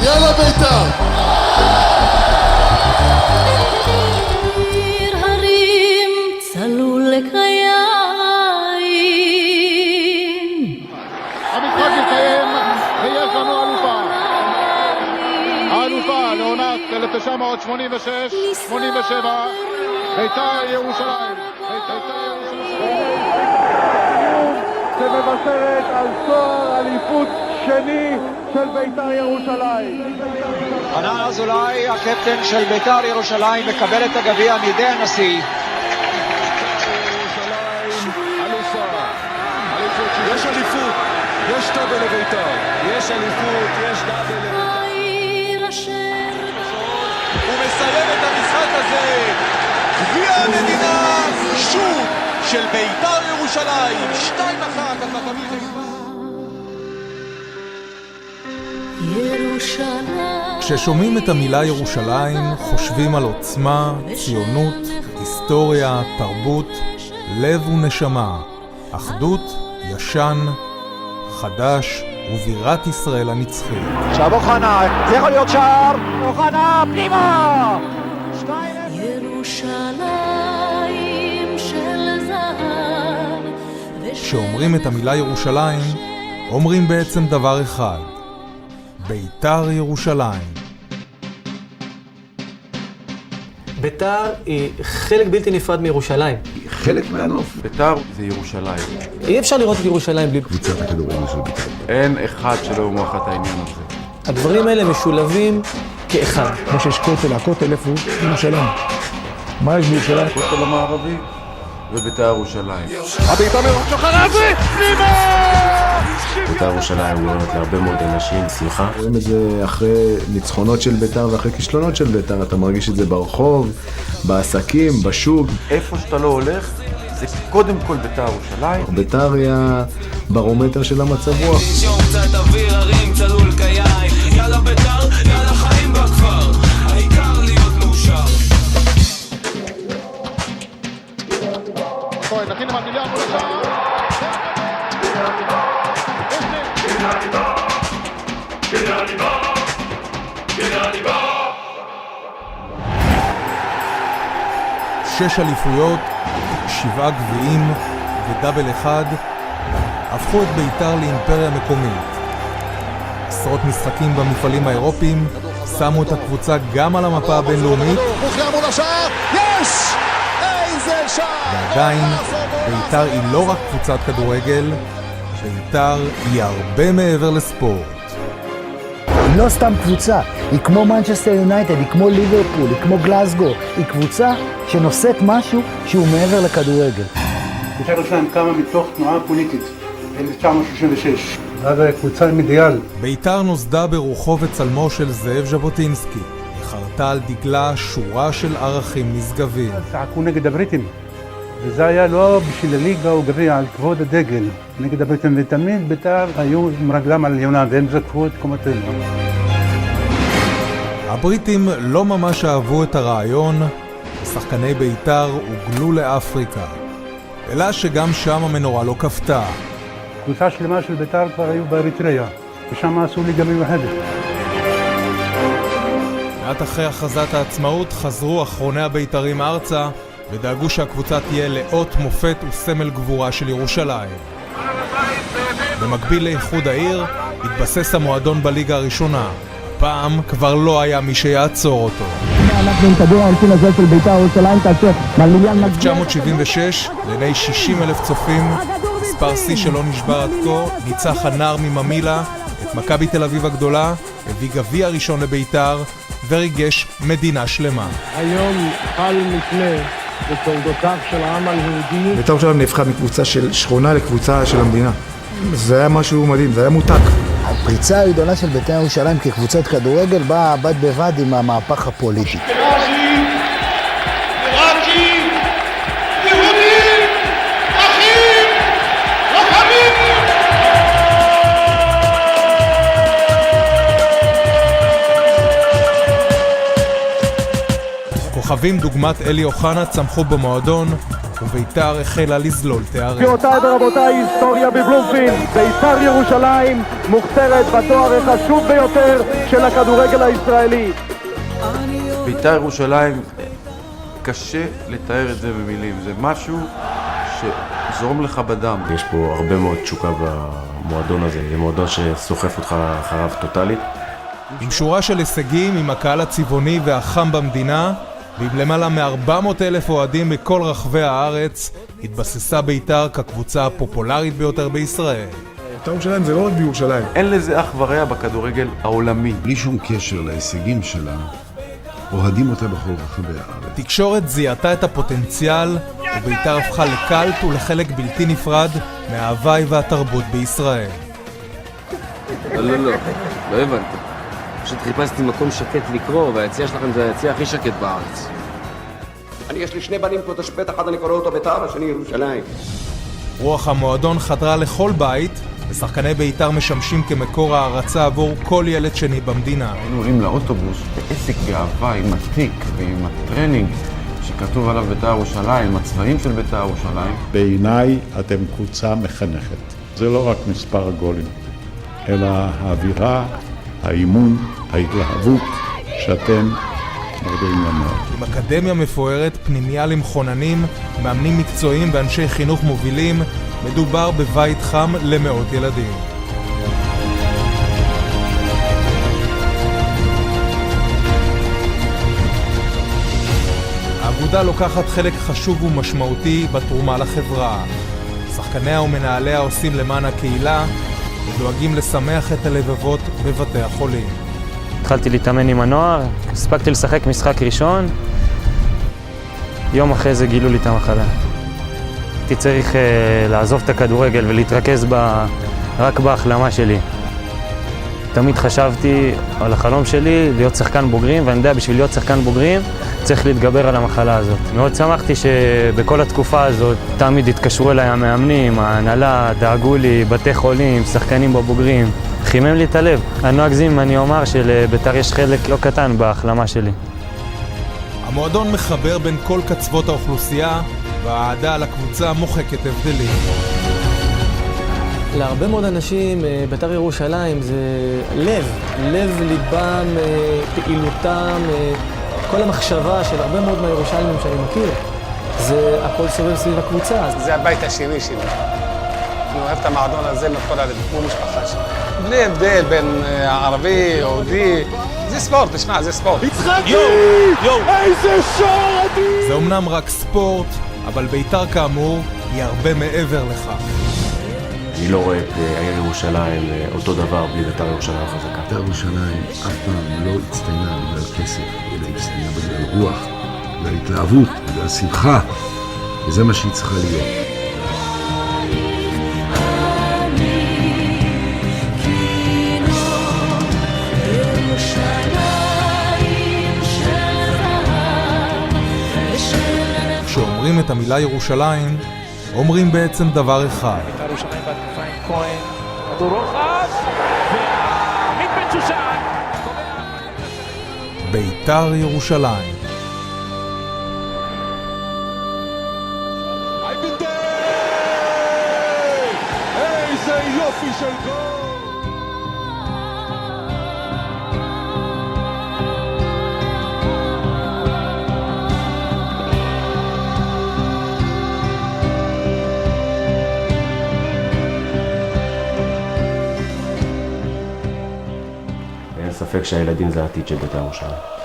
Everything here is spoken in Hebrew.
יאללה בית"ר! הרים צלול לקיים. המשחק יתקיים ויש לנו האלופה לעונת 1986-87 בית"ר ירושלים. שמבשרת על תואר אליפות שני של בית"ר ירושלים. חנן אזולאי, הקפטן של בית"ר ירושלים, מקבל את הגביע מידי הנשיא. יש אליפות, יש דאבל לבית"ר, יש אליפות, יש דאבל. הוא מסיים את המשחק הזה, גביע המדינה, שוט של בית"ר ירושלים, 2-1 על מכבי חיפה. כששומעים את המילה ירושלים, חושבים על עוצמה, ציונות, היסטוריה, תרבות, לב ונשמה, אחדות, ישן, חדש ובירת ישראל הנצחית. עכשיו אוחנה, זה יכול להיות שער, אוחנה, פנימה! ירושלים של זהב. כשאומרים את המילה ירושלים, אומרים בעצם דבר אחד, בית"ר ירושלים. בית"ר היא חלק בלתי נפרד מירושלים. חלק מהנוף. בית"ר זה ירושלים. אי אפשר לראות את ירושלים בלי קבוצת הכדורגל של בית"ר. אין אחד שלא יומח את העניין הזה. הדברים האלה משולבים כאחד. כמו שיש כותל, הכותל איפה הוא? ירושלים. מה יש בירושלים? הכותל המערבי ובית"ר ירושלים. הבעיטה מראש חנזי, פנימה! בית"ר ירושלים גורמת להרבה מאוד אנשים שמחה. רואים את זה אחרי ניצחונות של בית"ר ואחרי כישלונות של בית"ר, אתה מרגיש את זה ברחוב, בעסקים, בשוק. איפה שאתה לא הולך, זה קודם כל בית"ר ירושלים. בית"ר היא הברומטר של המצב רוח. קצת אוויר, הרים צלול כיין, יאללה בית"ר, יאללה חיים בכפר, העיקר להיות מאושר. נכין עם המיליארד מול השער. שש אליפויות, 7 גביעים ודאבל אחד הפכו את בית"ר לאימפריה מקומית. עשרות משחקים במפעלים האירופיים שמו את הקבוצה גם על המפה הבינלאומית, ועדיין בית"ר היא לא רק קבוצת כדורגל, בית"ר היא הרבה מעבר לספורט. היא לא סתם קבוצה, היא כמו מנצ'סטר יונייטד, היא כמו ליברפול, היא כמו גלאזגו, היא קבוצה שנושאת משהו שהוא מעבר לכדורגל. בית"ר ירושלים קמה מתוך תנועה פוליטית, 1936, ואז הקבוצה עם אידיאל. בית"ר נוסדה ברוחו וצלמו של זאב ז'בוטינסקי, וחרתה על דגלה שורה של ערכים נשגבים. צעקו נגד הבריטים, וזה היה לא בשביל הליגה או גביע, על כבוד הדגל נגד הבריטים, ותמיד בית"ר היו עם רגלם על עליונה, והם זקפו את קומתנו. הבריטים לא ממש אהבו את הרעיון, שחקני בית"ר הוגלו לאפריקה, אלא שגם שם המנורה לא כפתה. קבוצה שלמה של בית"ר כבר היו באריתריאה, ושם עשו ליגה מיוחדת. מעט אחרי הכרזת העצמאות חזרו אחרוני הבית"רים ארצה, ודאגו שהקבוצה תהיה לאות מופת וסמל גבורה של ירושלים. במקביל לאיחוד העיר, התבסס המועדון בליגה הראשונה. הפעם כבר לא היה מי שיעצור אותו. ב-1976, לעיני 60,000 צופים, מספר C שלא נשבר עד כה, ניצח הנער מממילה את מכבי תל אביב הגדולה, הביא גביע ראשון לבית"ר, וריגש מדינה שלמה. היום חל מפנה בתולדותיו של העם היהודי. בית"ר ירושלים נהפכה מקבוצה של שכונה לקבוצה של המדינה. זה היה משהו מדהים, זה היה מותק. הפריצה הגדולה של בית"ר ירושלים כקבוצת כדורגל באה בד בבד עם המהפך הפוליטי. כוכבים דוגמת אלי אוחנה צמחו במועדון, וביתר החלה לזלול תארים. גבירותיי ורבותיי, היסטוריה בבלומפילד. ביתר ירושלים מוכתרת בתואר החשוב ביותר של הכדורגל הישראלי. ביתר ירושלים, קשה לתאר את זה במילים. זה משהו שזורם לך בדם. יש פה הרבה מאוד תשוקה במועדון הזה, זה מועדון שסוחף אותך אחריו טוטלית. עם שורה של הישגים, עם הקהל הצבעוני והחם במדינה, ועם למעלה מ-400,000 אוהדים בכל רחבי הארץ, התבססה ביתר כקבוצה הפופולרית ביותר בישראל. ביתר ירושלים זה לא רק בירושלים. אין לזה אח ורע בכדורגל העולמי. בלי שום קשר להישגים שלה, אוהדים אותה בכל רחבי הארץ. תקשורת זיהתה את הפוטנציאל, וביתר הפכה לקלט ולחלק בלתי נפרד מההוואי והתרבות בישראל. לא הבנתי. פשוט חיפשתי מקום שקט לקרוא, והיציאה שלכם זה היציאה הכי שקט בארץ. יש לי שני בנים פה תשפט, אחד אני קורא אותו ביתר, השני ירושלים. רוח המועדון חדרה לכל בית, ושחקני ביתר משמשים כמקור הערצה עבור כל ילד שני במדינה. היינו עולים לאוטובוס בעסק באהבה עם התיק ועם הטרנינג שכתוב עליו ביתר ירושלים, עם הצבעים של ביתר ירושלים. בעיניי אתם קבוצה מחנכת. זה לא רק מספר הגולים, אלא האווירה, האימון, ההתלהבות שאתם מרגיעים לנוער. עם אקדמיה מפוארת, פנימייה למכוננים, מאמנים מקצועיים ואנשי חינוך מובילים, מדובר בבית חם למאות ילדים. האגודה לוקחת חלק חשוב ומשמעותי בתרומה לחברה. שחקניה ומנהליה עושים למען הקהילה, ודואגים לשמח את הלבבות בבתי החולים. התחלתי להתאמן עם הנוער, הספקתי לשחק משחק ראשון, יום אחרי זה גילו לי את המחלה. הייתי צריך לעזוב את הכדורגל ולהתרכז רק בהחלמה שלי. תמיד חשבתי על החלום שלי להיות שחקן בוגרים, ואני יודע, בשביל להיות שחקן בוגרים צריך להתגבר על המחלה הזאת. מאוד שמחתי שבכל התקופה הזאת תמיד התקשרו אליי המאמנים, ההנהלה, דאגו לי, בתי חולים, שחקנים בבוגרים. חימם לי את הלב. אני לא אגזים, אני אומר שלביתר יש חלק לא קטן בהחלמה שלי. המועדון מחבר בין כל קצוות האוכלוסייה, והאהדה על הקבוצה מוחקת הבדלים. להרבה מאוד אנשים, ביתר ירושלים זה לב ליבם, פעילותם, כל המחשבה של הרבה מאוד מהירושלמים שאני מכיר, זה הכל סובב סביב הקבוצה. זה הבית השני שלי. אני אוהב את המועדון הזה מכל הלב, כמו משפחה שלי. בלי הבדל בין ערבי, יהודי, זה ספורט, תשמע, זה ספורט. יצחקי! איזה שער אדיר! זה אומנם רק ספורט, אבל ביתר כאמור היא הרבה מעבר לכך. אני לא רואה את העיר ירושלים אותו דבר בלי ביתר ירושלים חזקה. ביתר ירושלים אף פעם לא הצטיינה בגלל כסף, אלא הצטיינה בגלל רוח, בגלל התלהבות, בגלל שמחה, וזה מה שהיא צריכה להיות. כשאומרים את המילה ירושלים, אומרים בעצם דבר אחד. ביתר ירושלים בהתקפה עם כהן, כדור רוחב, ועמית בן שושן. ביתר ירושלים. איזה יופי של גול! אין ספק שהילדים זה העתיד של ביתר ירושלים.